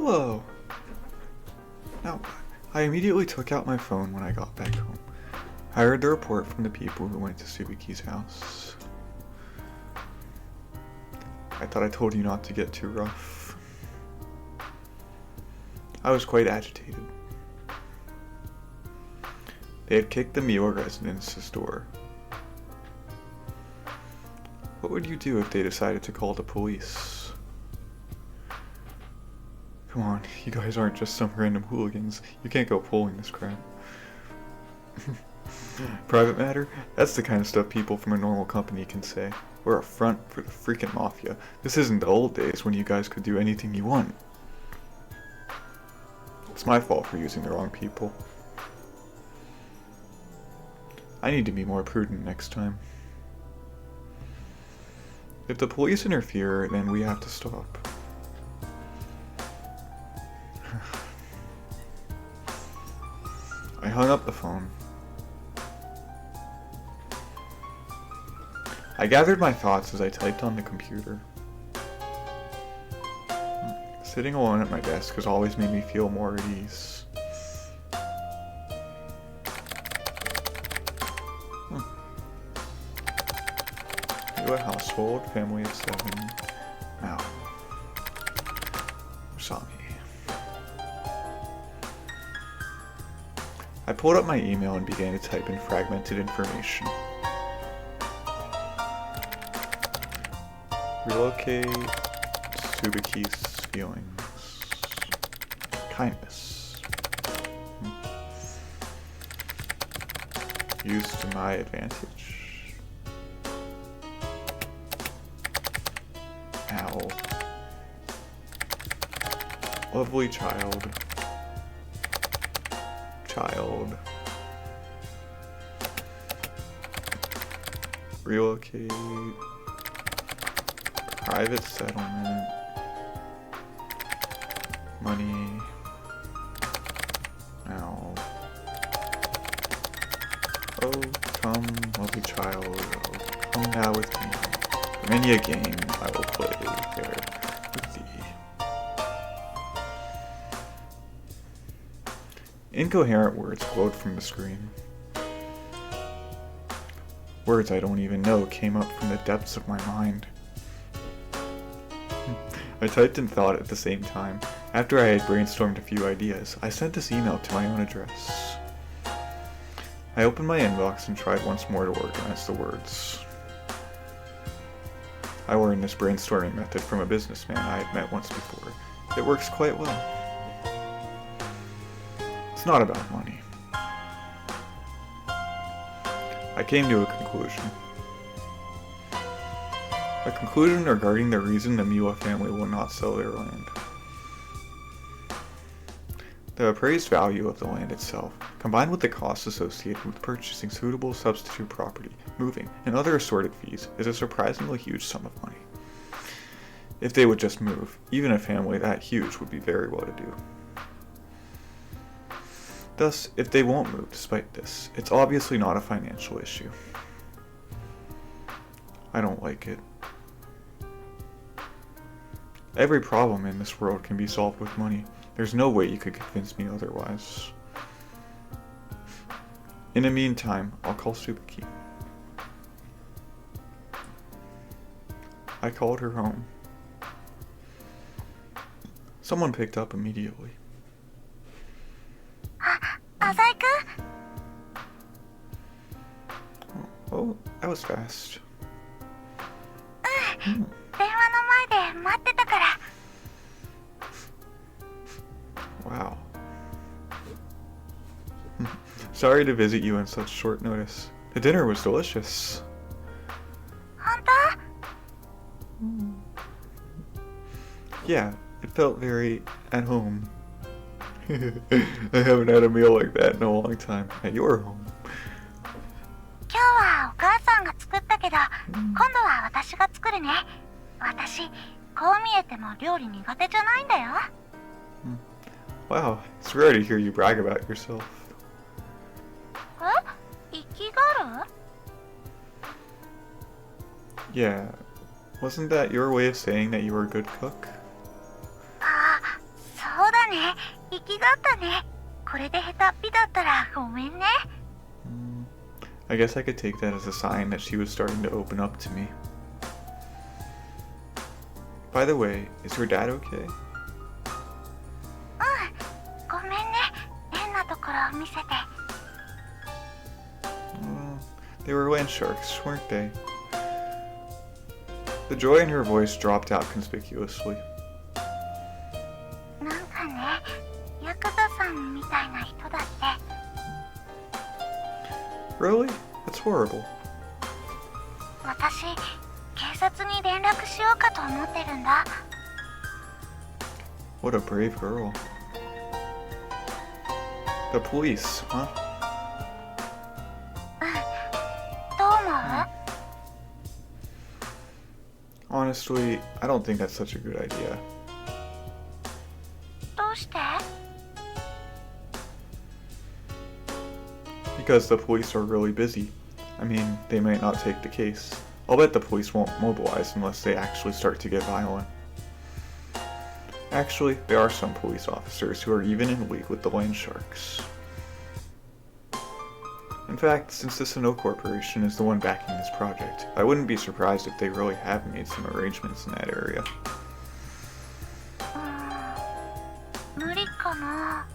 Hello! Now, I immediately took out my phone when I got back home. I heard the report from the people who went to Tsubaki's house. I thought I told you not to get too rough. I was quite agitated. They had kicked the Miwa residence's door. What would you do if they decided to call the police? Come on, you guys aren't just some random hooligans. You can't go pulling this crap. Private matter? That's the kind of stuff people from a normal company can say. We're a front for the freaking mafia. This isn't the old days when you guys could do anything you want. It's my fault for using the wrong people. I need to be more prudent next time. If the police interfere, then we have to stop. I hung up the phone. I gathered my thoughts as I typed on the computer. Sitting alone at my desk has always made me feel more at ease. Miwa household, family of 7. Maou. Usami. I pulled up my email and began to type in fragmented information. Relocate Tsubaki's feelings. Kindness. Used to my advantage. Ow. Lovely child. Relocate. Private settlement. Money. Now. Oh, come, lovely child. Oh, come now with me. For many a game I will play there with thee. Incoherent words glowed from the screen. Words I don't even know came up from the depths of my mind. I typed and thought at the same time. After I had brainstormed a few ideas, I sent this email to my own address. I opened my inbox and tried once more to organize the words. I learned this brainstorming method from a businessman I had met once before. It works quite well. It's not about money. I came to a conclusion. A conclusion regarding the reason the Miwa family will not sell their land. The appraised value of the land itself, combined with the costs associated with purchasing suitable substitute property, moving, and other assorted fees, is a surprisingly huge sum of money. If they would just move, even a family that huge would be very well to do. Thus, if they won't move despite this, it's obviously not a financial issue. I don't like it. Every problem in this world can be solved with money. There's no way you could convince me otherwise. In the meantime, I'll call Tsubaki. I called her home. Someone picked up immediately. Azai-kun? Oh, that was fast. 電話の前で待ってたから。 Wow. Sorry to visit you on such short notice. The dinner was delicious. 本当? Yeah, it felt very at home. I haven't had a meal like that in a long time. At your home. 今日はお母さんが作ったけど、今度は私が作るね。私、こう見えても料理苦手じゃないんだよ。 Wow, it's rare to hear you brag about yourself. え？生きがる？ Yeah, wasn't that your way of saying that you were a good cook? ああ、そ気があったね。これで下手っぴだったらごめんね。I guess I could take that as a sign that she was starting to open up to me. By the way, is her dad okay? ごめんね。変なところを見せて。They were land sharks, weren't they? The joy in her voice dropped out conspicuously. なんかね、ヤクザさんみたいな人だって。Really? That's horrible. 私、警察に連絡しようかと思ってるんだ。What a brave girl. The police, huh? どう思う？ Honestly, I don't think that's such a good idea. どうして？ Because the police are really busy. I mean, they might not take the case. I'll bet the police won't mobilize unless they actually start to get violent. Actually, there are some police officers who are even in league with the land sharks. In fact, since the Sannou Corporation is the one backing this project, I wouldn't be surprised if they really have made some arrangements in that area. 無理かな。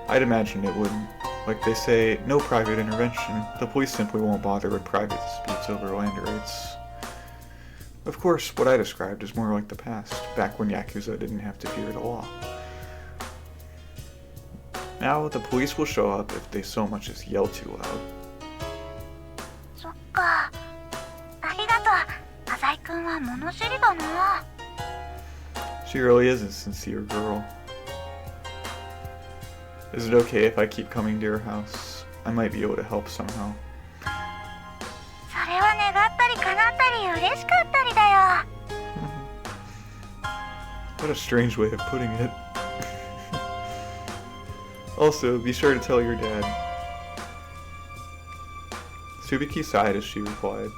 I'd imagine it wouldn't. Like they say, no private intervention. The police simply won't bother with private disputes over land rights. Of course, what I described is more like the past, back when Yakuza didn't have to fear the law. Now, the police will show up if they so much as yell too loud. そっか。ありがとう。浅井くんは物知りだな。 She really is a sincere girl. Is it okay if I keep coming to your house? I might be able to help somehow. それは願ったり叶ったり嬉しかったりだよ。 What a strange way of putting it. Also, be sure to tell your dad. Tsubaki sighed as she replied.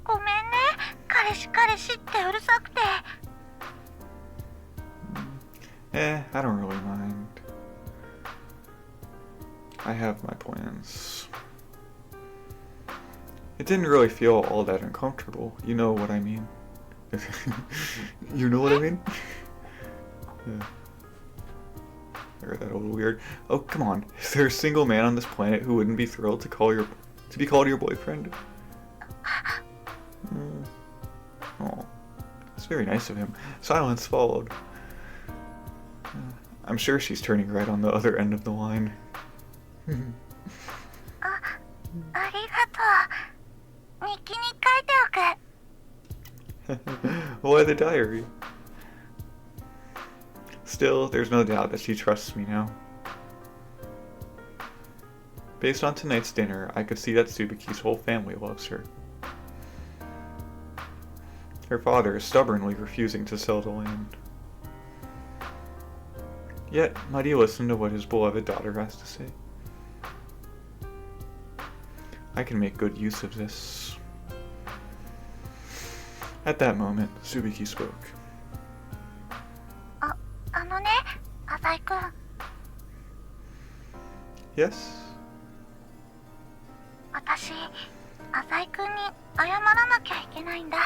ごめんね。彼氏ってうるさくて。 I don't really mind. I have my plans. It didn't really feel all that uncomfortable. You know what I mean? You know what I mean? Yeah. I heard that a little weird. Oh, come on. Is there a single man on this planet who wouldn't be thrilled to be called your boyfriend? Oh, that's very nice of him. Silence followed. I'm sure she's turning right on the other end of the line. ありがとう。日記に書いておく。 Why the diary? Still, there's no doubt that she trusts me now. Based on tonight's dinner, I could see that Tsubaki's whole family loves her. Her father is stubbornly refusing to sell the land. Yet, might he listen to what his beloved daughter has to say? I can make good use of this. At that moment, Tsubaki spoke. あのね、浅井くん。 Yes? 私、浅井くんに謝らなきゃいけないんだ。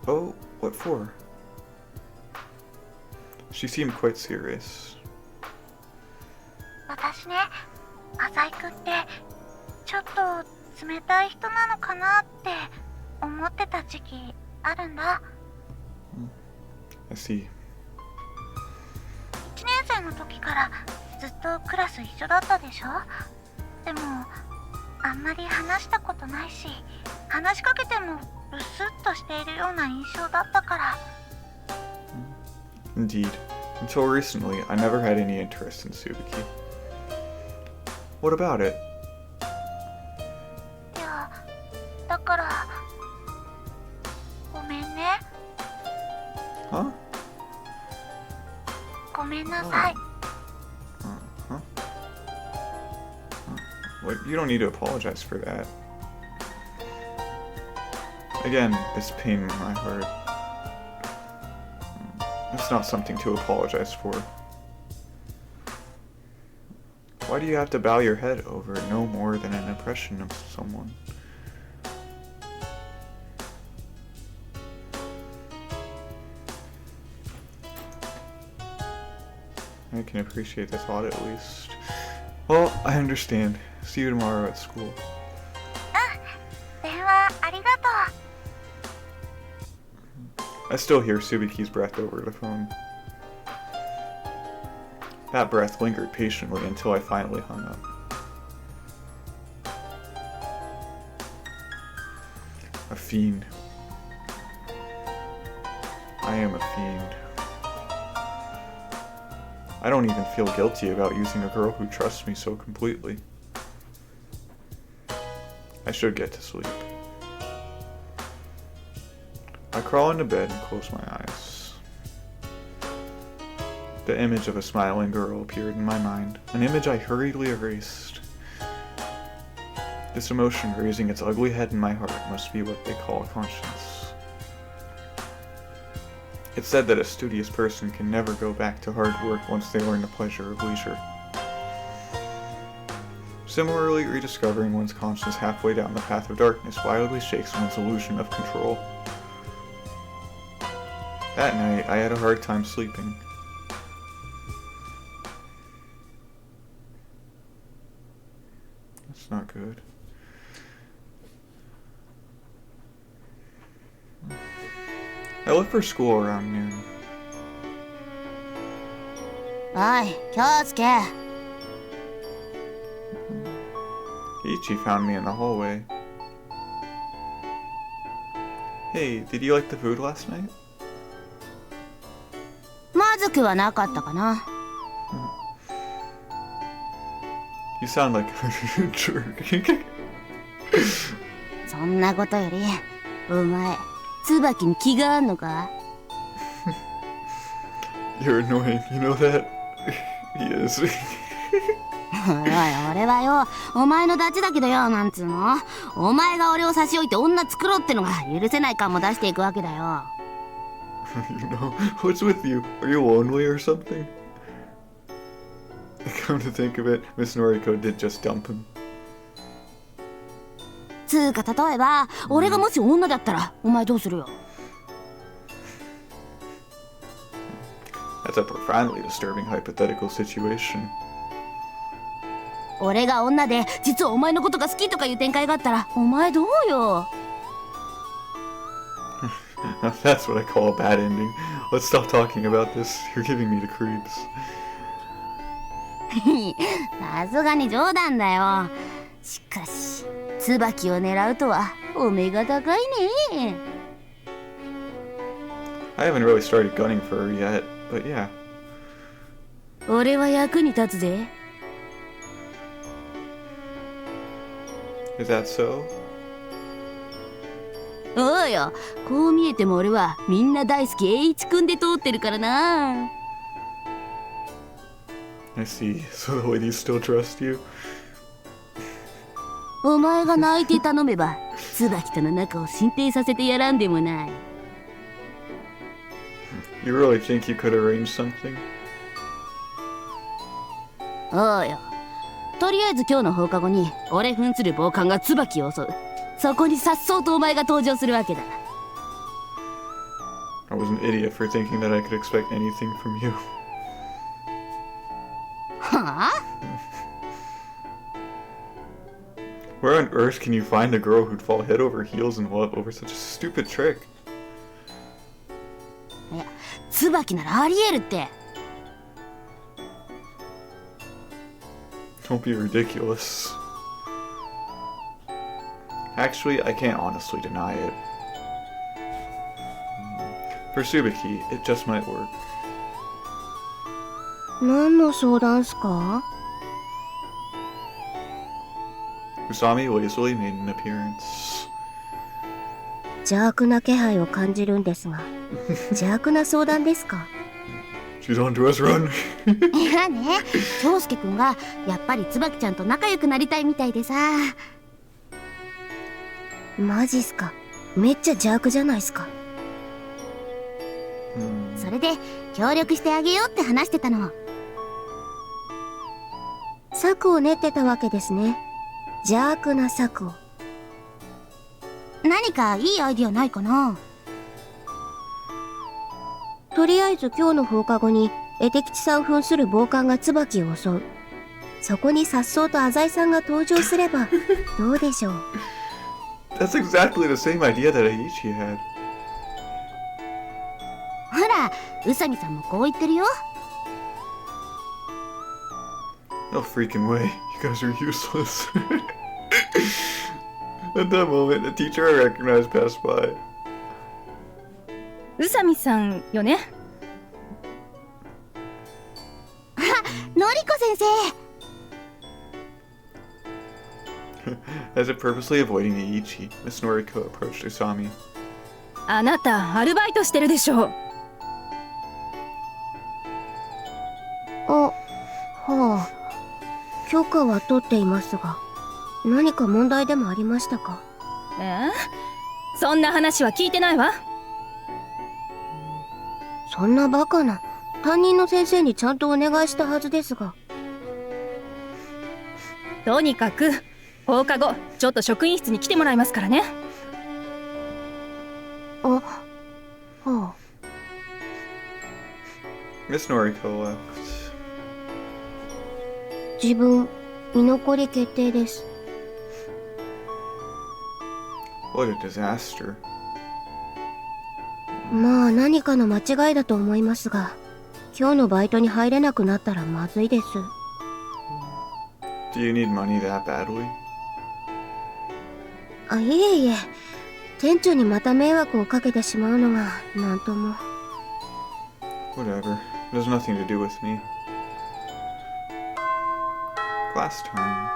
Oh, what for? She seemed quite serious. 私ね、浅井くんってちょっと冷たい人なのかなって思ってた時期あるんだ。 I see. 1年生の時からずっとクラス一緒だったでしょ。でもあんまり話したことないし、話しかけてもブスッとしているような印象だったから。 Indeed. Until recently, I never had any interest in Tsubaki. What about it? いや、だからごめんね。 Huh? ごめんなさい。 Huh? Well, you don't need to apologize for that. Again, this pain in my heart. It's not something to apologize for. Why do you have to bow your head over no more than an impression of someone? I can appreciate the thought at least. Well, I understand. See you tomorrow at school. 電話ありがとう。 I still hear Tsubaki's breath over the phone. That breath lingered patiently until I finally hung up. A fiend. I am a fiend. I don't even feel guilty about using a girl who trusts me so completely. I should get to sleep. I crawl into bed and close my eyes. The image of a smiling girl appeared in my mind, an image I hurriedly erased. This emotion raising its ugly head in my heart must be what they call conscience. It's said that a studious person can never go back to hard work once they learn the pleasure of leisure. Similarly, rediscovering one's conscience halfway down the path of darkness wildly shakes one's illusion of control. That night, I had a hard time sleeping. That's not good. I left for school around noon. おい、Kyousuke. Ichi found me in the hallway. Hey, did you like the food last night? まずくはなかったかな。You sound like a jerk. そんなことより、お前、椿に気があんのか？ You're annoying, you know that? He is. おい、俺はよ、お前のダチだけどよ、なんつうの？お前が俺を差し置いて女作ろうってのが許せない感も出していくわけだよ。You know, what's with you? Are you lonely or something? Come to think of it, Miss Noriko did just dump him. つうか例えば、俺がもし女だったら、お前どうするよ？ That's a profoundly disturbing hypothetical situation. 俺が女で、実はお前のことが好きとかいう展開があったら、お前どうよ？ That's what I call a bad ending. Let's stop talking about this. You're giving me the creeps. さすがに冗談だよ。しかし、椿を狙うとはお目が高いね。I haven't really started gunning for her yet, but yeah. 俺は役に立つぜ。Is that so? おうよ、こう見えても俺はみんな大好き栄一くんで通ってるからな。I see. So the ladies still trust you? お前が泣いて頼めば、椿との仲を進展させてやらんでもない。You really think you could arrange something? おうよ。とりあえず今日の放課後に俺扮する暴漢が椿を襲う。そこに颯爽とお前が登場するわけだ。I was an idiot for thinking that I could expect anything from you. はあ？ Where on earth can you find a girl who'd fall head over heels in love over such a stupid trick? いや、椿ならありえるって。Don't be ridiculous. Actually, I can't honestly deny it. For Tsubaki, it just might work. 何の相談すか？ Usami lazily made an appearance. 邪悪な気配を感じるんですが、邪悪な相談ですか？ She's on to us, run! いやね、京介くんがやっぱり椿ちゃんと仲良くなりたいみたいでさ。マジっすか？めっちゃ邪悪じゃないっすか。それで協力してあげようって話してたの。策を練ってたわけですね。邪悪な策を。何かいいアイディアないかな？とりあえず今日の放課後に絵的地さん扮する暴漢が椿を襲う。そこに颯爽と浅井さんが登場すればどうでしょう。That's exactly the same idea that Aichi had. ほら、宇佐美さんもこう言ってるよ。No freaking way. You guys are useless. At that moment, a teacher I recognized passed by. 宇佐美さんよね。のりこ先生。As if purposely avoiding Aichi, Miss Noriko approached Usami. あなたアルバイトしてるでしょう。はあ、許可は取っていますが、何か問題でもありましたか？そんな話は聞いてないわ。そんなバカな。担任の先生にちゃんとお願いしたはずですが。とにかく放課後ちょっと職員室に来てもらいますからね。はあ。Miss Noriko left. 自分、居残り決定です。What a disaster. まあ何かの間違いだと思いますが、今日のバイトに入れなくなったらまずいです。Do you need money that badly? あ、いえいえ。店長にまた迷惑をかけてしまうのがなんとも。Whatever. It has nothing to do with me. Class time.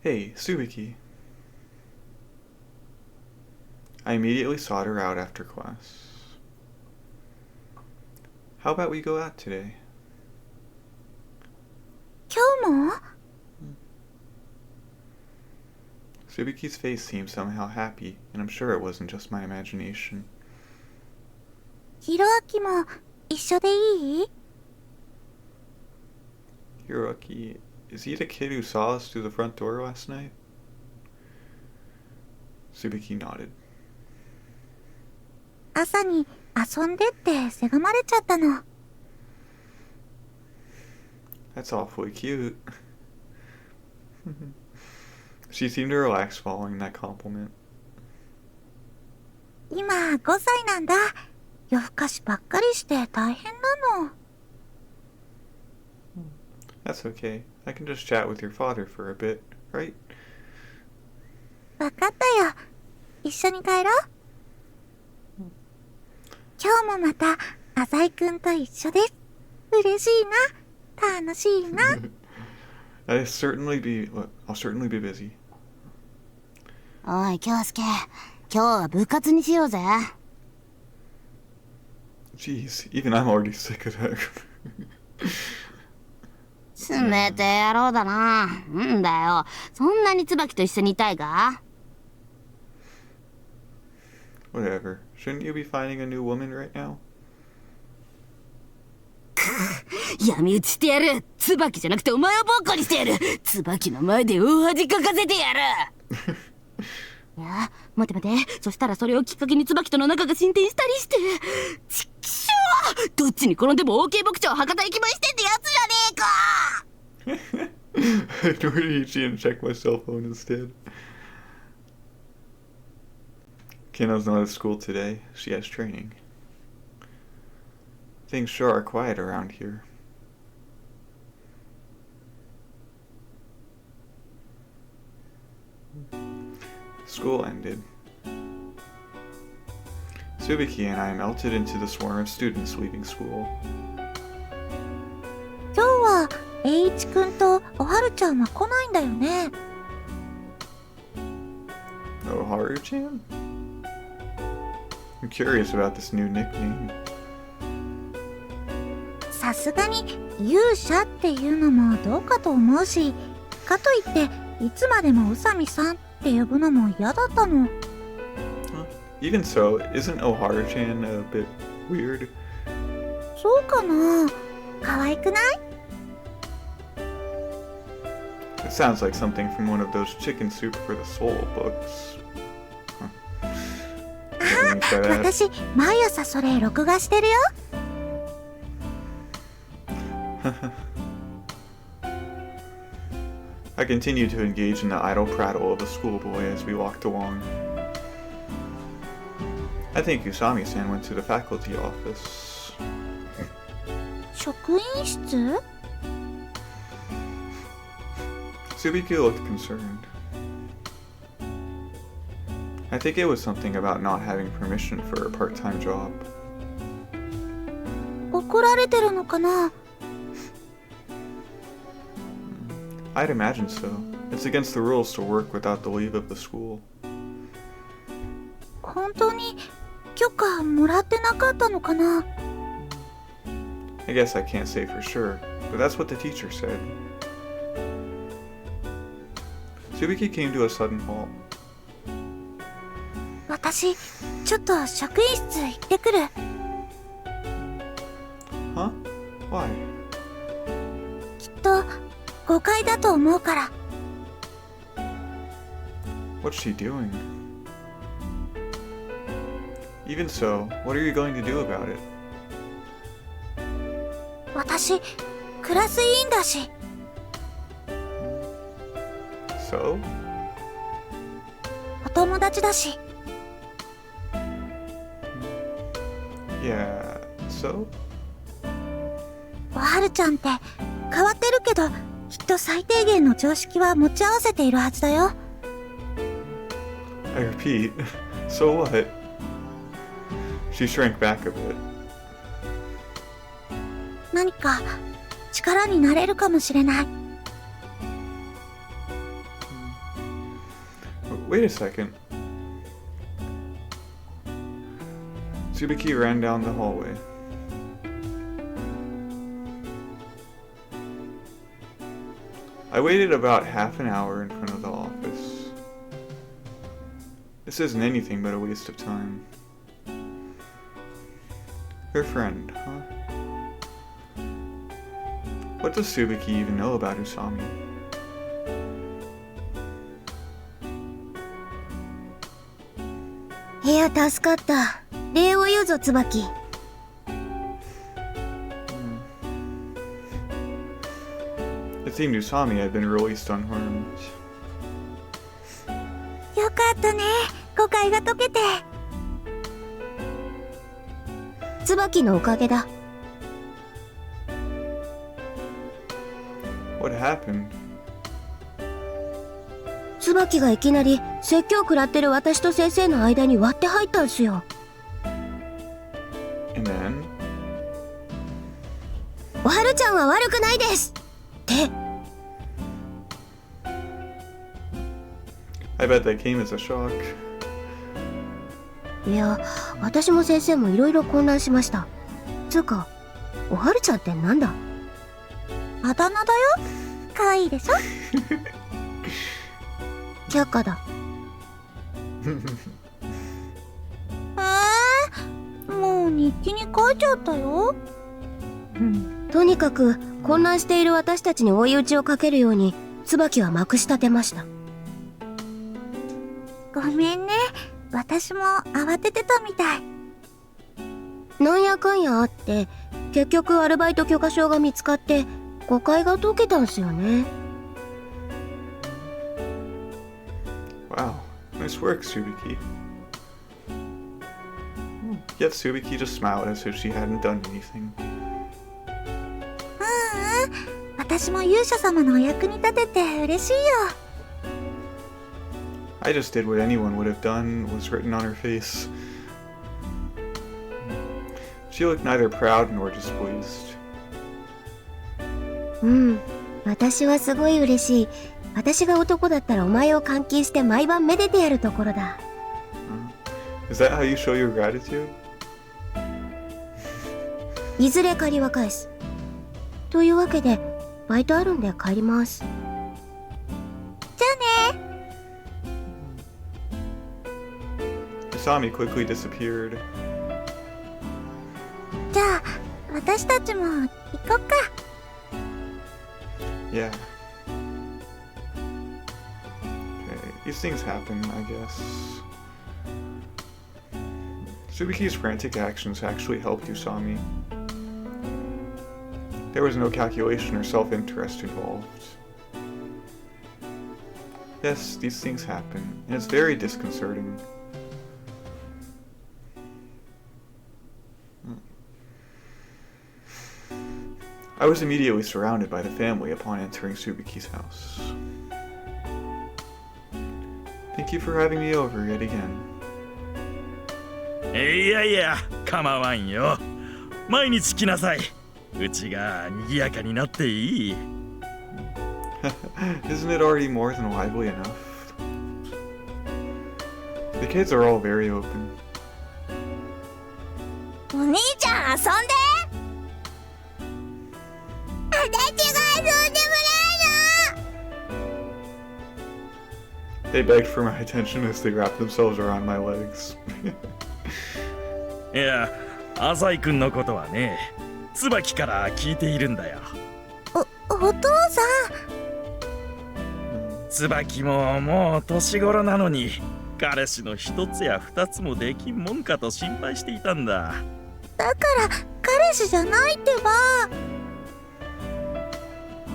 Hey, Tsubaki. I immediately sought her out after class. How about we go out today? 今日も？ Tsubaki's face seemed somehow happy, and I'm sure it wasn't just my imagination. ひろあきも一緒でいい？ Hiroaki, is he the kid who saw us through the front door last night? Tsubaki nodded. 朝に遊んでってせがまれちゃったの。That's awfully cute. She seemed to relax following that compliment. 今5歳なんだ。夜更かしばっかりして大変なの。That's okay. I can just chat with your father for a bit, right? わかったよ。一緒に帰ろう。今日もまた浅井くんと一緒です。嬉しいな。楽しいな。I'll certainly be busy. おい、京介。今日は部活にしようぜ。Jeez, even I'm already sick of that. 冷てえ野郎だな。んだよ。そんなに椿と一緒にいたいか？ Whatever. Shouldn't you be finding a new woman right now? 闇討ちしてやる。椿じゃなくてお前をボッコにしてやる。椿の前で大恥かかせてやる。いや、待て待て。そしたらそれをきっかけに椿との仲が進展したりして。ちくしょう。どっちに転んでも OK 牧場博多駅前してってやつじゃねえか。I ignored Ichi and checked my cell phone instead. Kino's not at school today. She has training. Things sure are quiet around here. School ended. Tsubaki and I melted into the swarm of students leaving school. 今日は栄一くんとおはるちゃんは来ないんだよね。Oh, Haru-chan? I'm curious about this new nickname. さすがに勇者っていうのもどうかと思うし、かといっていつまでも宇佐美さんってって呼ぶのも嫌だったの。 Even so, isn't Ohara-chan a bit weird? そうかな。可愛くない？ It sounds like something from one of those Chicken Soup for the Soul books. Never even said that. 私毎朝それ録画してるよ。I continued to engage in the idle prattle of a schoolboy as we walked along. I think Usami-san went to the faculty office. 職員室？ Tsubaki looked concerned. I think it was something about not having permission for a part-time job. 怒られてるのかな？ I'd imagine so. It's against the rules to work without the leave of the school. 本当に許可もらってなかったのかな？ I guess I can't say for sure, but that's what the teacher said. Tsubaki came to a sudden halt. 私ちょっと職員室行ってくる。 Huh? Why? きっと誤解だと思うから。 What's she doing? Even so, what are you going to do about it? 私クラス委員だし。 So? お友達だし。 Yeah, so? おはるちゃんって変わってるけど、きっと最低限の常識は持ち合わせているはずだよ。 I repeat, so what? She shrank back a bit. 何か力になれるかもしれない。 Wait a second. Tsubaki ran down the hallway. I waited about half an hour in front of the office. This isn't anything but a waste of time. Her friend, huh? What does Tsubaki even know about Usami? いや助かった。礼を言うぞ椿。 It seemed Usami had been released unharmed. よかったね、誤解が解けて。椿のおかげだ。 What happened? 椿がいきなり説教食らってる私と先生の間に割って入ったんすよ。 And then? おはるちゃんは悪くないですって。 I bet that came as a shock. いや私も先生もいろいろ混乱しました。つうかおはるちゃんってなんだ？あだ名だよ。可愛いでしょ。却下だ。もう日記に書いちゃったよ。とにかく混乱している私たちに追い打ちをかけるように椿はまくし立てました。ごめんね、私も慌ててたみたい。なんやかんやあって結局アルバイト許可証が見つかって誤解が解けたんすよね。 Wow, nice work, Tsubaki. Yet Tsubaki just smiled as if she hadn't done anything. 私も勇者様のお役に立てて嬉しいよ。 I just did what anyone would have done, was written on her face. She looked neither proud nor displeased. 私はすごい嬉しい。私が男だったらお前を監禁して毎晩めでてやるところだ。Is that how you show your gratitude? いずれ借りは返す。というわけでバイトあるんで帰ります。じゃあね。Usami quickly disappeared. じゃあ私たちも行こっか。 Yeah. Okay, these things happen, I guess. Tsubaki's frantic actions actually helped Usami. There was no calculation or self-interest involved. Yes, these things happen, and it's very disconcerting. I was immediately surrounded by the family upon entering Tsubaki's house. Thank you for having me over yet again. いやいや、構わんよ。毎日来なさい。うちが賑やかになっていい。Isn't it already more than lively enough? The kids are all very open. お兄ちゃん遊んで。私が遊んでもないの。 They begged for my attention as they wrapped themselves around my legs. いや、浅井くんのことはね、椿から聞いているんだよ。お父さん。椿ももう年頃なのに、彼氏の一つや二つもできんもんかと心配していたんだ。だから彼氏じゃないってば。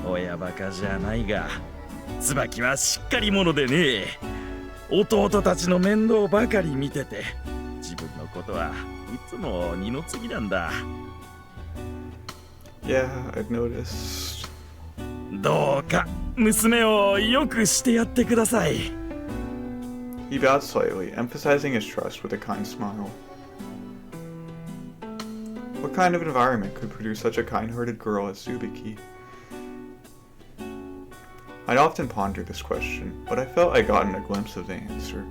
親バカじゃないが、椿はしっかり者でね、弟たちの面倒ばかり見てて、自分のことはいつも二の次なんだ。Yeah, I've noticed. どうか娘をよくしてやってください。He bowed slightly, emphasizing his trust with a kind smile. What kind of environment could produce such a kind-hearted girl as Tsubaki? I'd often pondered this question, but I felt I'd gotten a glimpse of the answer.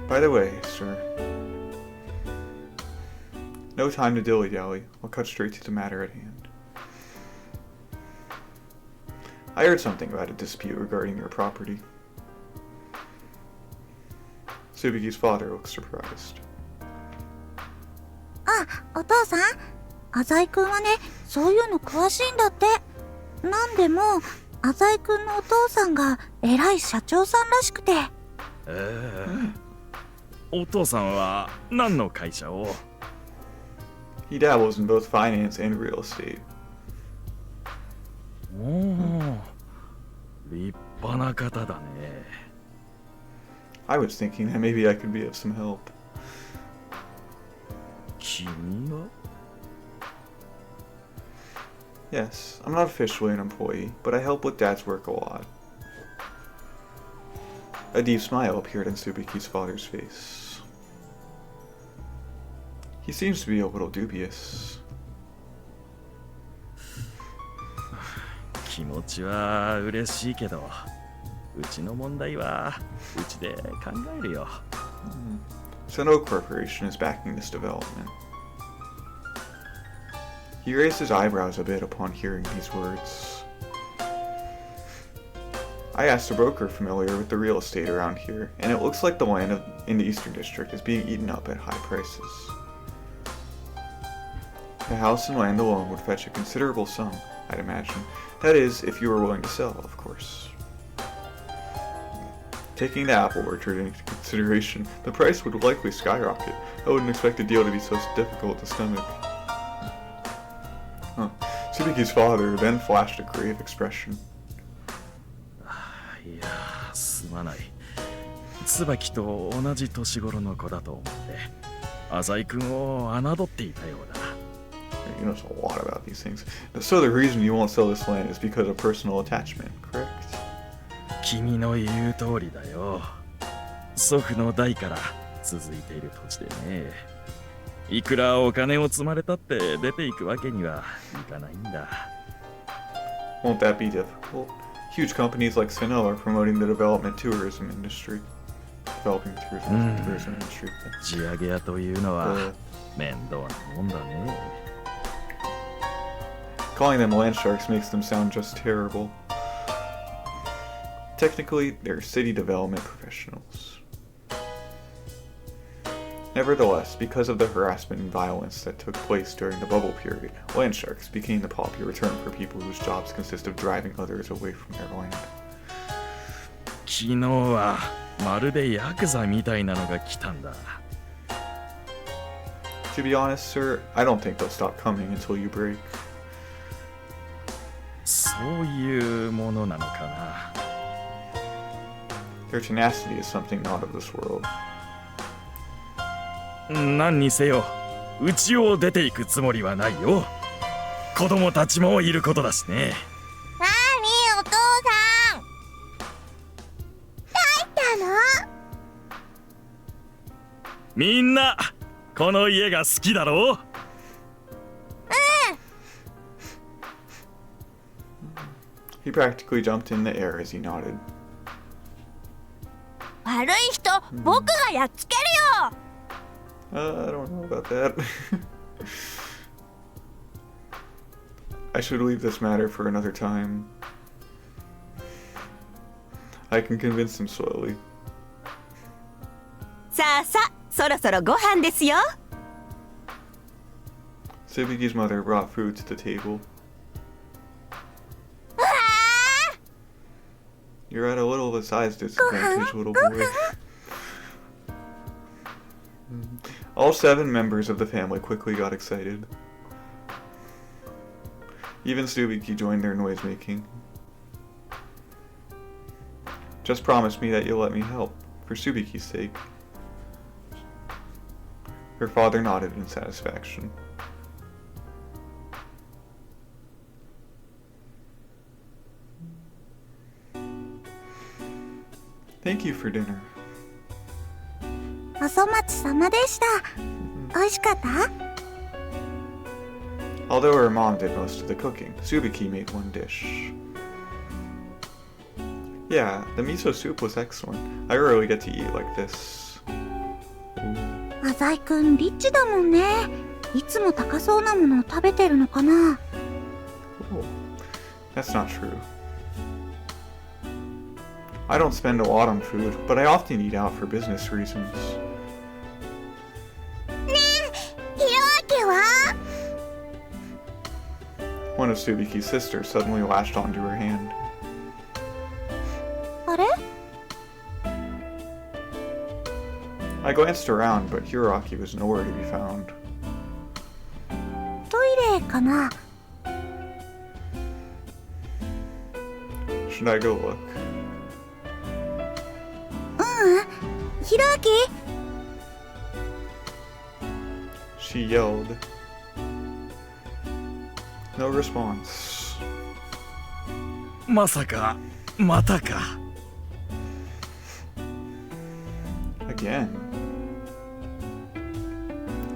By the way, sir, no time to dilly-dally. I'll cut straight to the matter at hand. I heard something about a dispute regarding your property. Tsubaki's father looks surprised. あ、お父さん。浅井くんはね、そういうの詳しいんだって。なんでも浅井くんのお父さんが偉い社長さんらしくて。お父さんは何の会社を？ He dabbles in both finance and real estate. おお、立派な方だね。I was thinking that maybe I could be of some help. 君が？ Yes, I'm not officially an employee, but I help with Dad's work a lot. A deep smile appeared on Tsubaki's father's face. He seems to be a little dubious. 気持ちは嬉しいけど、うちの問題はうちで考えるよ。Sannou Corporation is backing this development. He raised his eyebrows a bit upon hearing these words. I asked a broker familiar with the real estate around here, and it looks like the land in the Eastern District is being eaten up at high prices. The house and land alone would fetch a considerable sum, I'd imagine. That is, if you were willing to sell, of course. Taking the apple orchard into consideration, the price would likely skyrocket. I wouldn't expect a deal to be so difficult to stomach. Tsubaki's father then flashed a grave expression. いや、すまない。椿と同じ年頃の子だと思って、浅井君を侮っていたようだ。You know a lot about these things. So the reason you won't sell this land is because of personal attachment, correct? 君の言う通りだよ。祖父の代から続いている土地でね。いくらお金を積まれたって出ていくわけにはいかないんだ。Won't that be difficult? Huge companies like Sannou are promoting the development tourism industry. Developing tourism industry. 地上げ屋というのは面倒なもんだね。Calling them land sharks makes them sound just terrible. Technically, they're city development professionals. Nevertheless, because of the harassment and violence that took place during the bubble period, land sharks became the popular term for people whose jobs consist of driving others away from their land. 昨日はまるでヤクザみたいなのが来たんだ。To be honest, sir, I don't think they'll stop coming until you break. そういうものなのかな。Their tenacity is something not of this world. 何にせよ、家を出ていくつもりはないよ。子供たちもいることだしね。なにお父さん、帰ったの？みんなこの家が好きだろう？He practically jumped in the air as he nodded. 悪い人、僕がやっつけるよ。I don't know about that. I should leave this matter for another time. I can convince him slowly. さあさあ、そろそろご飯ですよ。Tsubaki's mother brought food to the table. You're at a little of a size disadvantage, little boy. All 7 members of the family quickly got excited. Even Tsubaki joined their noise making. Just promise me that you'll let me help, for Tsubaki's sake. Her father nodded in satisfaction. Thank you for dinner. お粗末様でした。美味しかった？ Although her mom did most of the cooking, Tsubaki made one dish. Yeah, the miso soup was excellent. I rarely get to eat like this. アザイくんリッチだもんね。いつも高そうなものを食べてるのかな。Oh, that's not true. I don't spend a lot on food, but I often eat out for business reasons. ねえ、ひろあきは？ One of Tsubaki's sisters suddenly latched onto her hand. あれ？ I glanced around, but Hiroaki was nowhere to be found. トイレかな？ Should I go look? ひろあき？ She yelled. No response. まさか、またか。Again.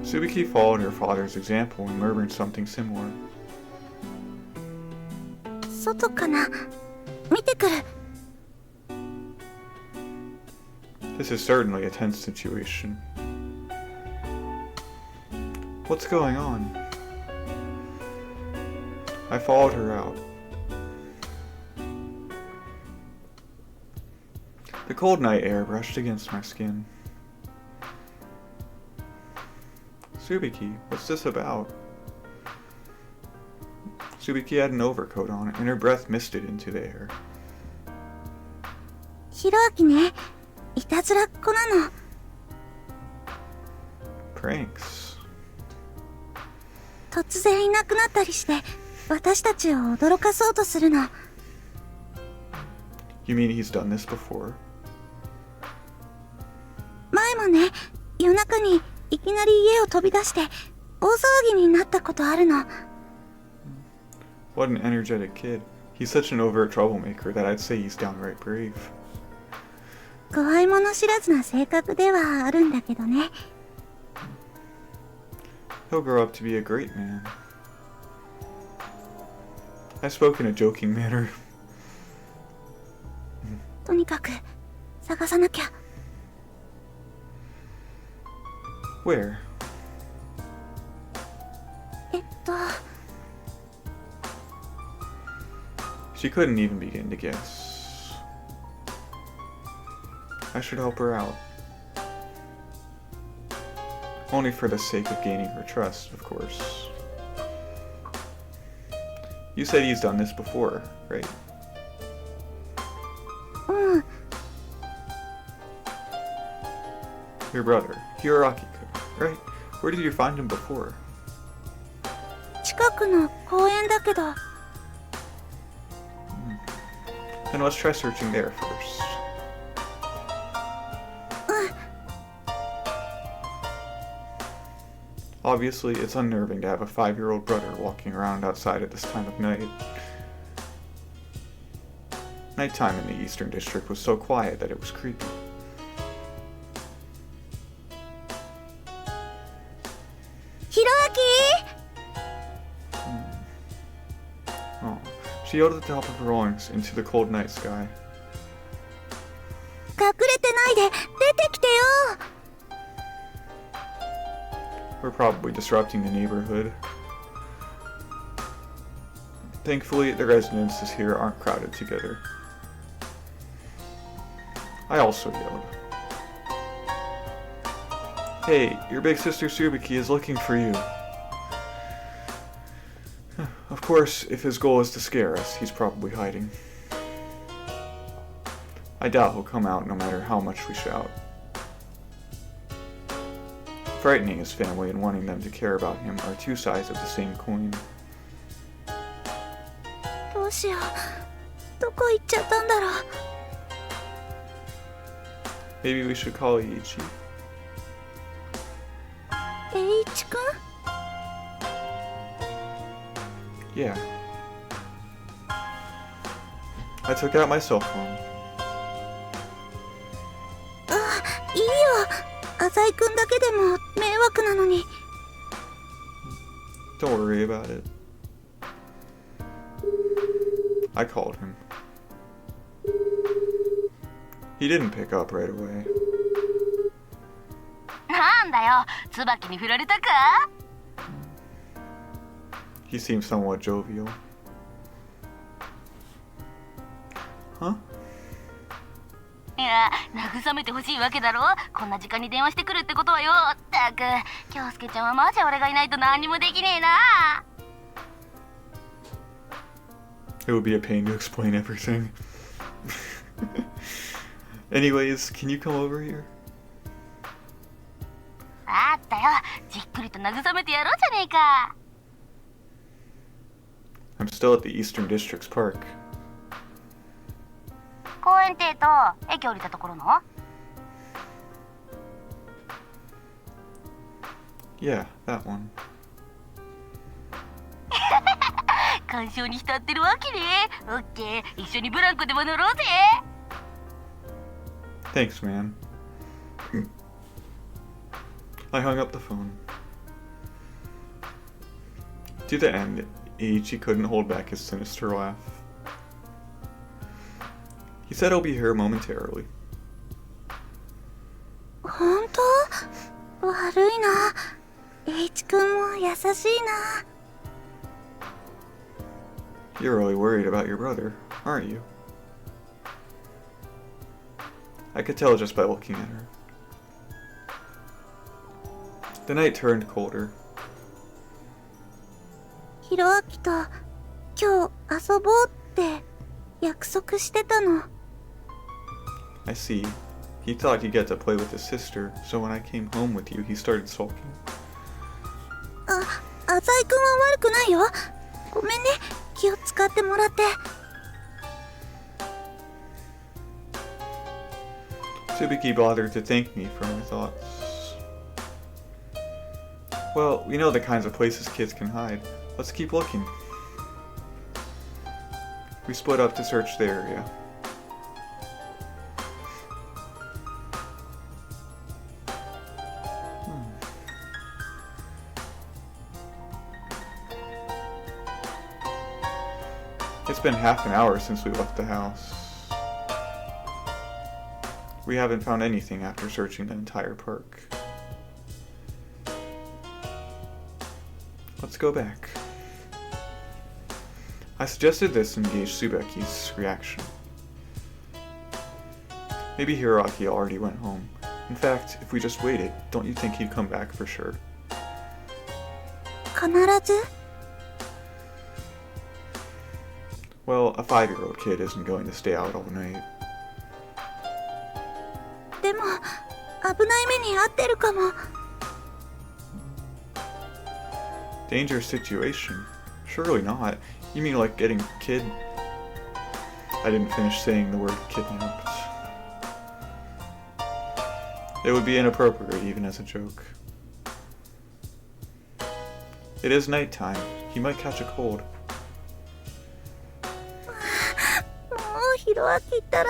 Tsubaki followed her father's example and murmured something similar. 外かな？見てくる。This is certainly a tense situation. What's going on? I followed her out. The cold night air brushed against my skin. Tsubaki, what's this about? Tsubaki had an overcoat on, and her breath misted into the air. ひろあきね、いたずらっ子なの。 Pranks. 突然いなくなったりして、私たちを驚かそうとするの。 You mean he's done this before? 前もね、夜中にいきなり家を飛び出して大騒ぎになったことあるの。 What an energetic kid. He's such an overt troublemaker that I'd say he's downright brave. 怖いもの知らずな性格ではあるんだけどね。 He'll grow up to be a great man. I spoke in a joking manner. とにかく探さなきゃ。 Where? えっと、 She couldn't even begin to guess. I should help her out. Only for the sake of gaining her trust, of course. You said he's done this before, right? うん。 Your brother, Hiroaki-kun, right? Where did you find him before? 近くの公園だけど。 Then let's try searching there first. Obviously, it's unnerving to have a 5-year-old brother walking around outside at this time of night. Nighttime in the Eastern District was so quiet that it was creepy. Oh, she yelled at the top of her lungs into the cold night sky. 隠れてないで出てきてよ。 We're probably disrupting the neighborhood. Thankfully, the residences here aren't crowded together. I also yelled. Hey, your big sister Tsubaki is looking for you. Of course, if his goal is to scare us, he's probably hiding. I doubt he'll come out no matter how much we shout. Frightening his family and wanting them to care about him are two sides of the same coin. どうしよう。どこ行っちゃったんだろう。 Maybe we should call Eiichi. 栄一くん？ Yeah. I took out my cell phone. いいよ。浅井くんだけでも迷惑なのに。 Don't worry about it. I called him. He didn't pick up right away. なんだよ、椿に振られたか？ He seemed somewhat jovial. Huh? いや、慰めてほしいわけだろ。こんな時間に電話してくるってことはよ。ったく、京介ちゃんはマジ俺がいないと何にもできねえな。 It would be a pain to explain everything. Anyways, can you come over here? あったよ、じっくりと慰めてやろうじゃねえか。 I'm still at the Eastern District's park. 公園ってと駅降りたところの？ Yeah, that one. 感傷に浸ってるわけね。オッケー、一緒にブランコでも乗ろうぜ。 Thanks, man. I hung up the phone. To the end, Eiichi couldn't hold back his sinister laugh. He said he'll be here momentarily. 本当？悪いな。栄一くんも優しいな。 You're really worried about your brother, aren't you? I could tell just by looking at her. The night turned colder. ひろあきと今日遊ぼうって約束してたの。 I see. He thought he'd get to play with his sister, so when I came home with you, he started sulking. 浅井くんは悪くないよ。ごめんね。気を使ってもらって。 Tsubaki bothered to thank me for my thoughts. Well, we know the kinds of places kids can hide. Let's keep looking. We split up to search the area. It's been half an hour since we left the house. We haven't found anything after searching the entire park. Let's go back. I suggested this and gauged Tsubaki's reaction. Maybe Hiroaki already went home. In fact, if we just waited, don't you think he'd come back for sure? 必ず Well, a 5-year-old kid isn't going to stay out all night. でも危ない目に遭ってるかも。 Dangerous situation? Surely not. You mean like getting I didn't finish saying the word kidnapped. It would be inappropriate even as a joke. It is nighttime. He might catch a cold. もうヒロアキったら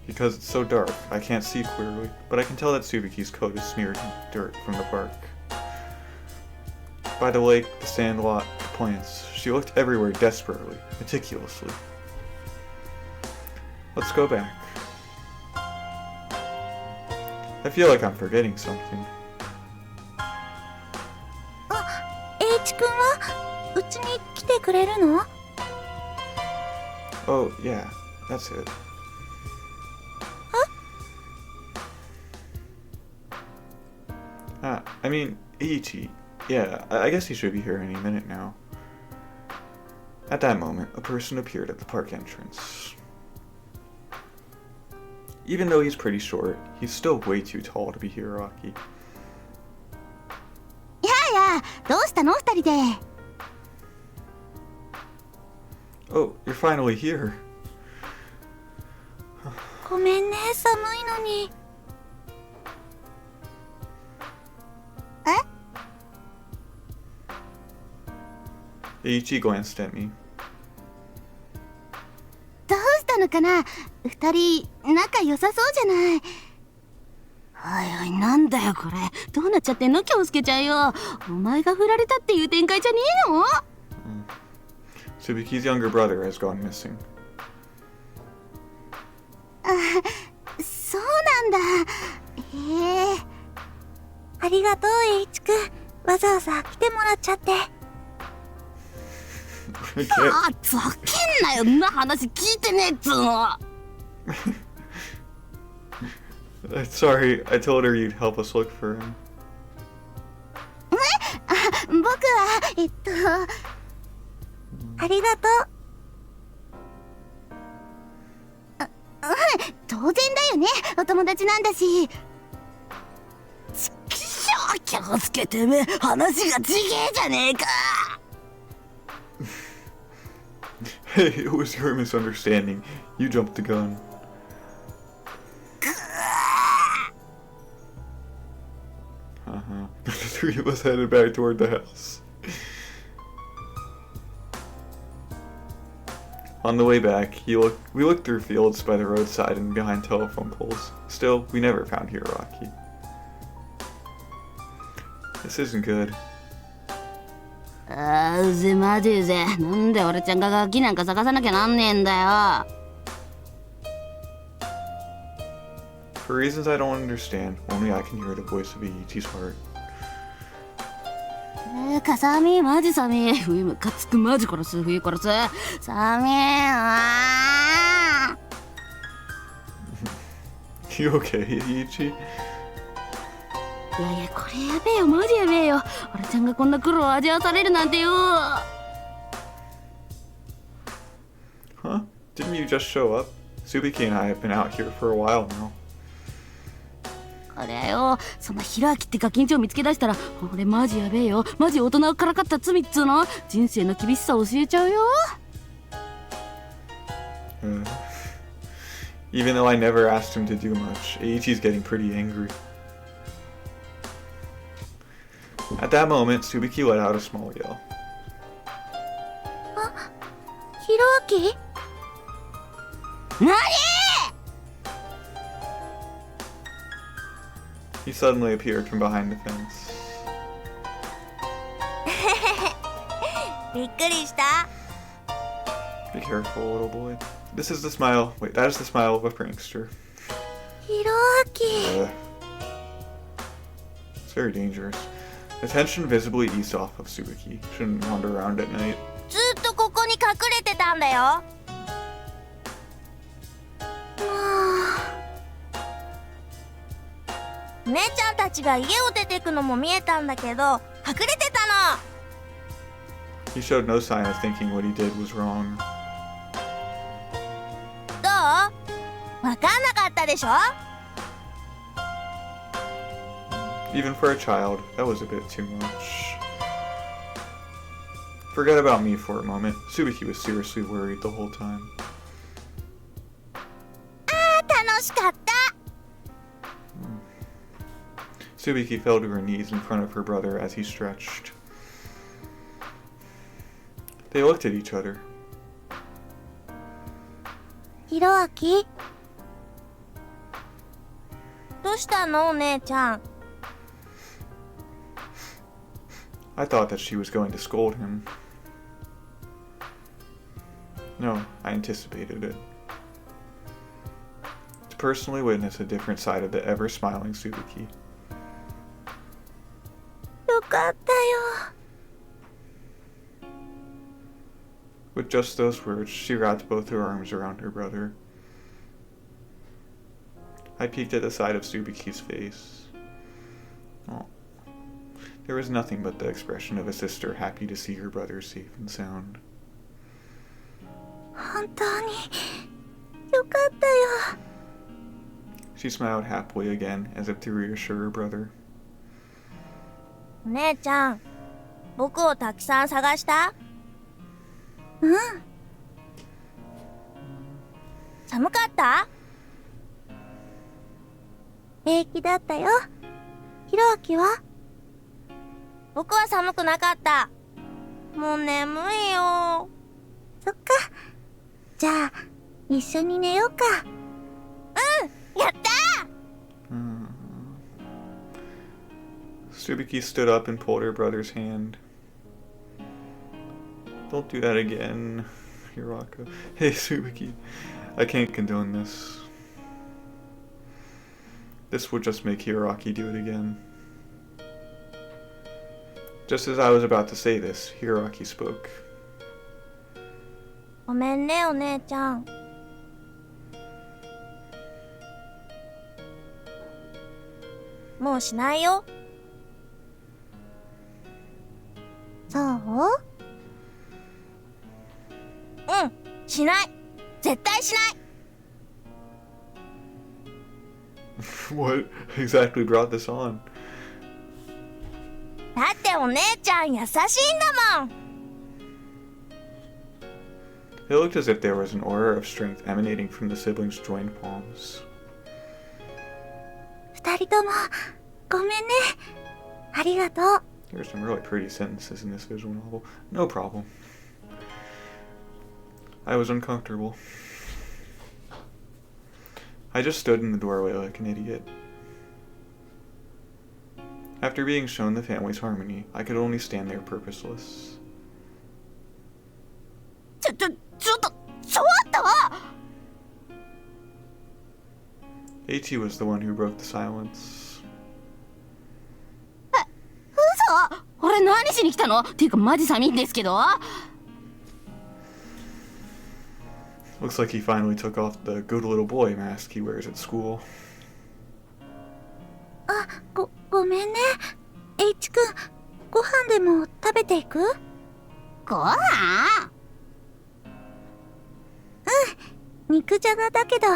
Because it's so dark, I can't see clearly, but I can tell that Tsubaki's coat is smeared in dirt from the bark. By the lake, the sandlot, the plants, she looked everywhere desperately, meticulously. Let's go back. I feel like I'm forgetting something. H 君はうちに来てくれるの？ Oh, yeah, that's it. I mean, Eiichi. Yeah, I guess he should be here any minute now. At that moment, a person appeared at the park entrance. Even though he's pretty short, he's still way too tall to be Hiroaki. やや、どうしたの二人で。Oh, you're finally here. ごめんね、寒いのに。Eiichi glanced at me. どうしたのかな、二人仲良さそうじゃない。おいおい、なんだよこれ、どうなっちゃってんの京介ちゃんよ。お前が振られたっていう展開じゃねえの？ Tsubaki's younger brother has gone missing. そうなんだ。へえ。ありがとう、H 君。わざわざ来てもらっちゃって。あ、ざけんなよ、んな話聞いてねえっつうの。Sorry, I told her you'd help us look for him. 僕はありがとう。当然だよね、お友達なんだし。ちくしょう、京介てめえ、話がちげえじゃねえか。Hey, it was your misunderstanding. You jumped the gun. The three of us headed back toward the house. On the way back, we looked through fields by the roadside and behind telephone poles. Still, we never found Hiroaki. This isn't good. うぜマジうぜ。なんで俺ちゃんがガキなんか探さなきゃなんねえんだよ。 For reasons I don't understand, only I can hear the voice of Eiichi's heart. 寒いマジ寒い。冬ムカつくマジ殺す、冬殺す。寒いわ。You okay, Eiichi? いやいや、これやべえよ、マジやべえよ。俺ちゃんがこんな苦労を味わわされるなんてよ。 Huh? Didn't you just show up? Tsubaki and I have been out here for a while now. これよ、そのヒロアキってガキンチを見つけ出したら、俺マジやべえよ。マジ大人をからかった罪っつうの。人生の厳しさ教えちゃうよ。Even though I never asked him to do much, Eiichi's getting pretty angry. At that moment, Tsubaki let out a small yell. ヒロアキ？なに？ He suddenly appeared from behind the fence. びっくりした。 Be careful, little boy. This is the smile. Wait, that is the smile of a prankster. ヒロアキ。 It's very dangerous. The tension visibly eased off of Tsubaki. Shouldn't wander around at night. ずっとここに隠れてたんだよ。もう姉ちゃんたちが家を出てくのも見えたんだけど隠れてたの。 He showed no sign of thinking what he did was wrong. どう？わかんなかったでしょ？ Even for a child, that was a bit too much. Forget about me for a moment. Tsubaki was seriously worried the whole time. 楽しかった。 Tsubaki fell to her knees in front of her brother as he stretched. They looked at each other. ひろあき？どうしたのお姉ちゃん？ I thought that she was going to scold him. No, I anticipated it. To personally witness a different side of the ever-smiling Tsubaki. よかったよ。 With just those words, she wrapped both her arms around her brother. I peeked at the side of Tsubaki's face. Oh. There was nothing but the expression of a sister happy to see her brother safe and sound. 本当によかったよ。 She smiled happily again, as if to reassure her brother. お姉ちゃん、僕をたくさん探した？うん。寒かった？平気だったよ。ひろあきは？僕は寒くなかった。もう眠いよ。そっか。じゃあ、一緒に寝ようか。うん、やったー！ Tsubaki stood up and pulled her brother's hand. Don't do that again, Hiraka. Hey, Tsubaki. I can't condone this. This would just make Hiraki do it again. Just as I was about to say this, Hiraki spoke. ごめんね、お姉ちゃん。もうしないよ。そう？うん、しない。絶対しない。What exactly brought this on? だってお姉ちゃん優しいんだもん。 It looked as if there was an aura of strength emanating from the siblings' joined palms. 二人ともごめんね。ありがとう。 There's some really pretty sentences in this visual novel. No problem. I was uncomfortable. I just stood in the doorway like an idiot. After being shown the family's harmony, I could only stand there purposeless. ちょっと Eiichi was the one who broke the silence. 嘘？俺何しに来たの？っていうかマジ寒いんですけど。 Looks like he finally took off the good little boy mask he wears at school. あ、ごめんね。H 君、ご飯でも食べていく？ご飯？うん、肉じゃがだけど。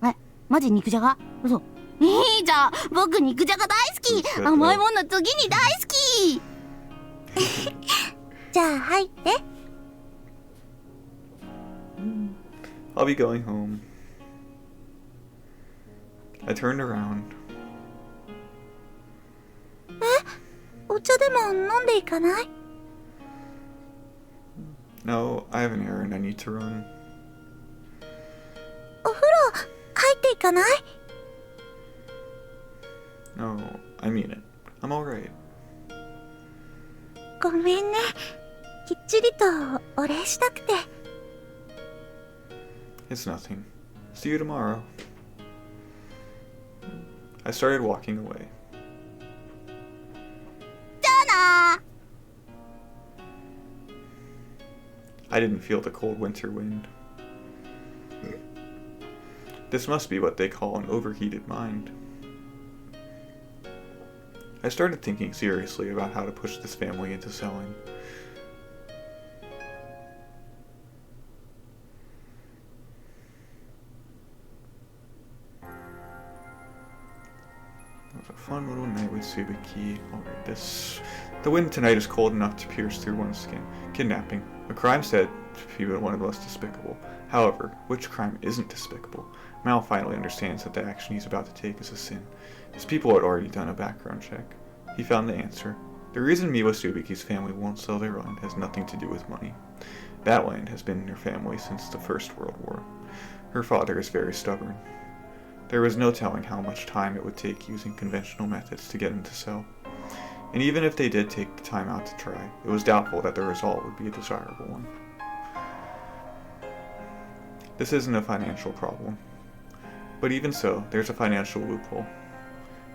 え、マジ肉じゃが？嘘。いいじゃん、僕肉じゃが大好き。甘いもの次に大好き。じゃあ入って。 I'll be going home. I turned around. お茶でも飲んでいかない？ No, I have an errand I need to run. お風呂入っていかない？ No, I mean it. I'm alright. ごめんね。きっちりとお礼したくて。 It's nothing. See you tomorrow. I started walking away. じゃあな。 I didn't feel the cold winter wind. This must be what they call an overheated mind. I started thinking seriously about how to push this family into selling. It was a fun little night with Tsubaki. I'll read this. The wind tonight is cold enough to pierce through one's skin. Kidnapping. A crime said to be one of the most despicable. However, which crime isn't despicable? Maou finally understands that the action he's about to take is a sin. His people had already done a background check. He found the answer. The reason Miwa Tsubaki's family won't sell their land has nothing to do with money. That land has been in her family since the First World War. Her father is very stubborn. There was no telling how much time it would take using conventional methods to get him to sell. And even if they did take the time out to try, it was doubtful that the result would be a desirable one. This isn't a financial problem. But even so, there's a financial loophole.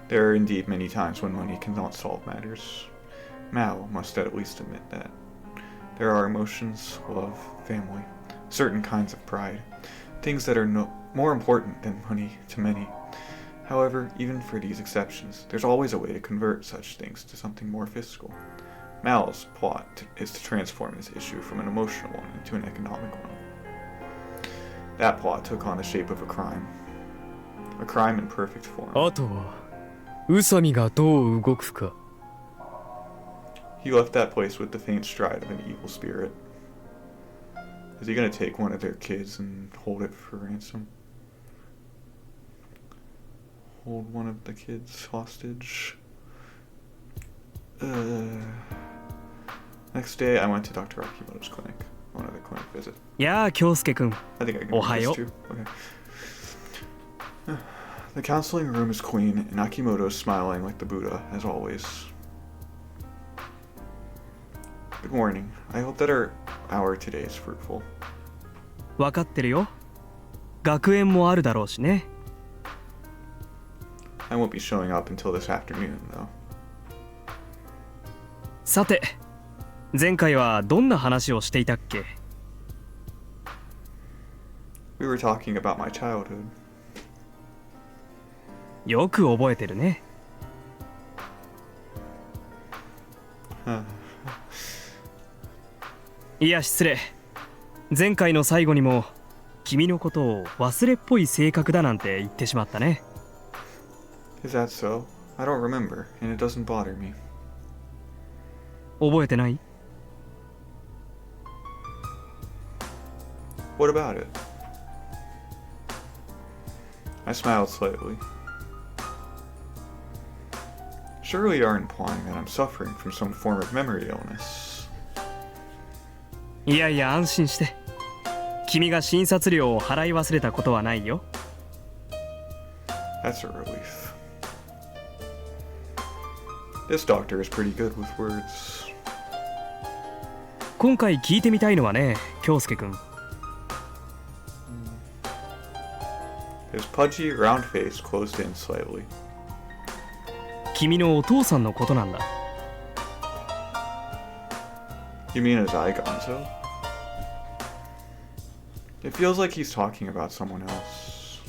There are indeed many times when money cannot solve matters. Maou must at least admit that. There are emotions, love, family, certain kinds of pride, things that are more important than money to many. However, even for these exceptions, there's always a way to convert such things to something more fiscal. Mao's plot is to transform this issue from an emotional one into an economic one. That plot took on the shape of a crime. A crime in perfect form. あとは宇佐美がどう動くか。 He left that place with the faint stride of an evil spirit. Is he gonna take one of their kids and hold it for ransom? Hold one of the kids hostage? Next day, I went to Dr. Akimoto's clinic. One other clinic visit. やあ、京介くん。 I think I can お read は this よ too. Okay. The counseling room is clean, and Akimoto is smiling like the Buddha, as always. Good morning. I hope that our hour today is fruitful. 分かってるよ。学園もあるだろうしね。 I won't be showing up until this afternoon, though. さて、前回はどんな話をしていたっけ？ We were talking about my childhood. よく覚えてるね。 いや失礼。前回の最後にも君のことを忘れっぽい性格だなんて言ってしまったね。 Is that so? I don't remember, and it doesn't bother me. 覚えてない？ What about it? I smiled slightly. Surely you are implying that I'm suffering from some form of memory illness. いやいや安心して。君が診察料を払い忘れたことはないよ。 That's a relief. This doctor is pretty good with words. 今回聞いてみたいのはね、京介くん。 His pudgy, round face closed in slightly. 君のお父さんのことなんだ。 You mean Azai Gonzo? It feels like he's talking about someone else.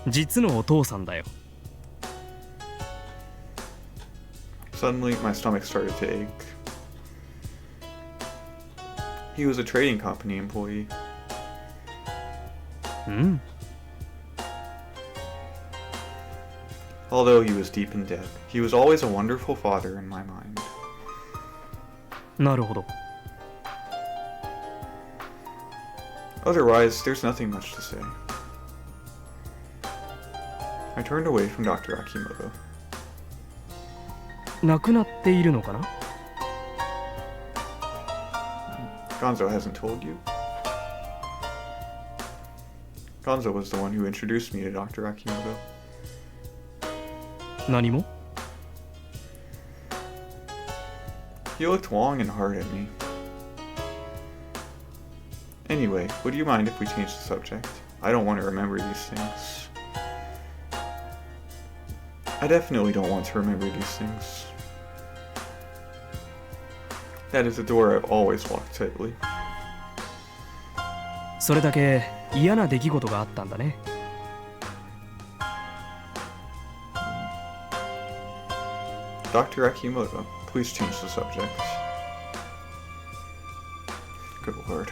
実のお父さんだよ。 Suddenly, my stomach started to ache. He was a trading company employee. うん。 Although he was deep in debt, he was always a wonderful father in my mind. なるほど。 Otherwise, there's nothing much to say. I turned away from Dr. Akimoto. 亡くなっているのかな？ Gonzo hasn't told you? Gonzo was the one who introduced me to Dr. Akimoto. 何も？ He looked long and hard at me. Anyway, would you mind if we change the subject? I don't want to remember these things. I definitely don't want to remember these things. That is a door I've always locked tightly. それだけ嫌な出来事があったんだね。Dr. Akimoto, please change the subject. Good lord.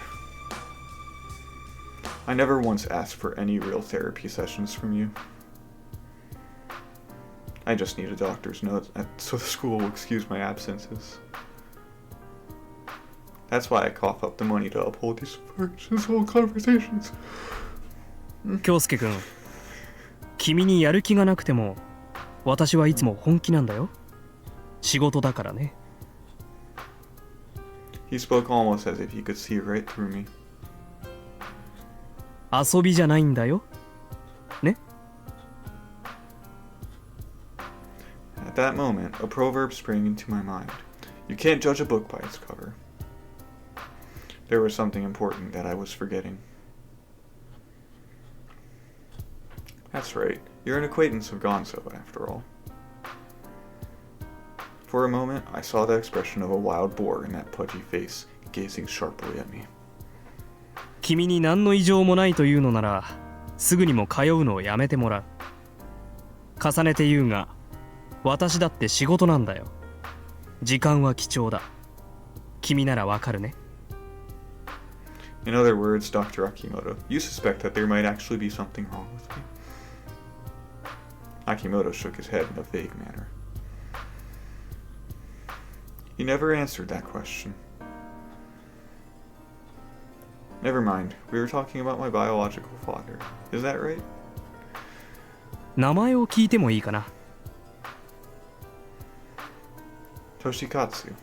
I never once asked for any real therapy sessions from you. I just need a doctor's note so the school will excuse my absences. That's why I cough up the money to uphold these whole conversations. 京介君、君にやる気がなくても私はいつも本気なんだよ。仕事だからね。He spoke almost as if he could see right through me. 遊びじゃないんだよ。ね。At that moment, a proverb sprang into my mind. You can't judge a book by its cover. There was something important that I was forgetting. That's right. You're an acquaintance of Gonzo, after all. For a moment, I saw the expression of a wild boar in that pudgy face, gazing sharply at me. 君に何の異常もないというのなら、すぐにも通うのをやめてもらう。重ねて言うが、私だって仕事なんだよ。時間は貴重だ。君ならわかるね。In other words, Dr. Akimoto, you suspect that there might actually be something wrong with me. Akimoto shook his head in a vague manner. He never answered that question. Never mind, we were talking about my biological father. Is that right? 名前を聞いてもいいかな。Toshikatsu.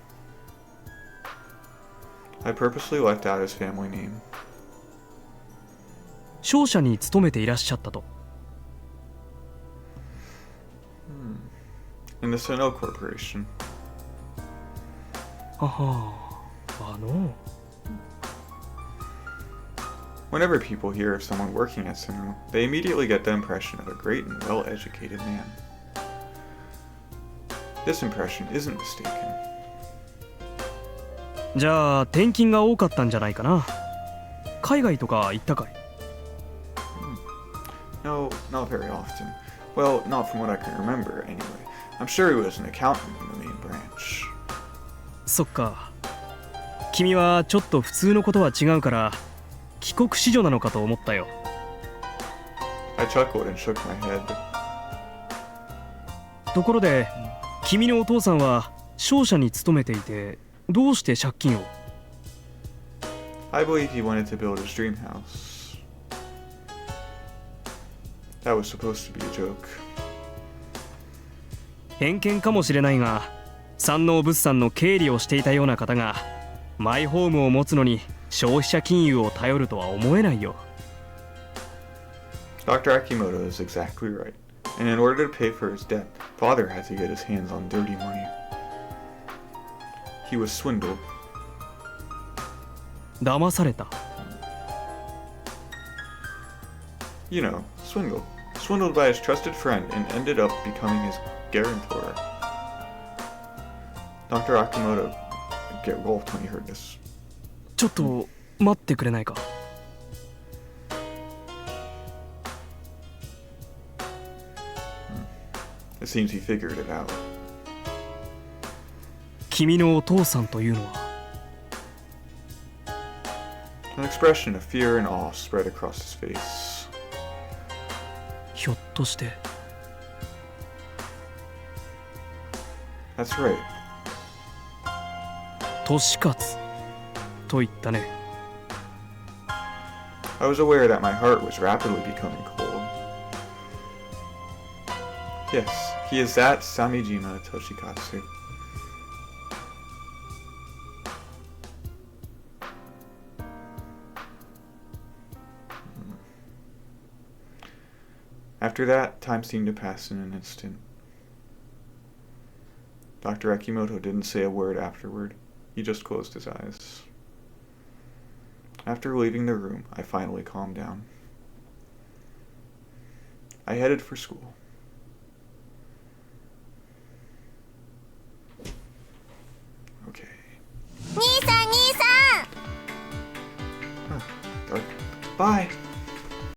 I purposely left out his family name. 商社に勤めていらっしゃったと。In the Sannou Corporation. ははWhenever people hear of someone working at Sannou, they immediately get the impression of a great and well-educated man. This impression isn't mistaken. じゃあ転勤が多かったんじゃないかな。海外とか行ったかい？ No, not very often. Well, not from what I can remember, anyway. I'm sure he was an accountant in the main branch. そっか。君はちょっと普通のことは違うから帰国子女なのかと思ったよ。I chuckled and shook my head. ところで、君のお父さんは商社に勤めていて、どうして借金を？ I believe he wanted to build his dream house. That was supposed to be a joke. 偏見かもしれないが、山王物産の経理をしていたような方がマイホームを持つのに消費者金融を頼るとは思えないよ。 Dr. Akimoto is exactly right. And in order to pay for his debt, father had to get his hands on dirty money. He was swindled. 騙された。You know, swindled. Swindled by his trusted friend and ended up becoming his guarantor. Dr. Akimoto gulped when he heard this. ちょっと待ってくれないか。It seems he figured it out. 君のお父さんというのは。 An expression of fear and awe spread across his face. ひょっとして。 That's right. 年勝と言ったね。 I was aware that my heart was rapidly becoming cold. Yes, he is that Samejima Toshikatsu. After that, time seemed to pass in an instant. Dr. Akimoto didn't say a word afterward. He just closed his eyes. After leaving the room, I finally calmed down. I headed for school. Okay. 兄さん兄さん Bye.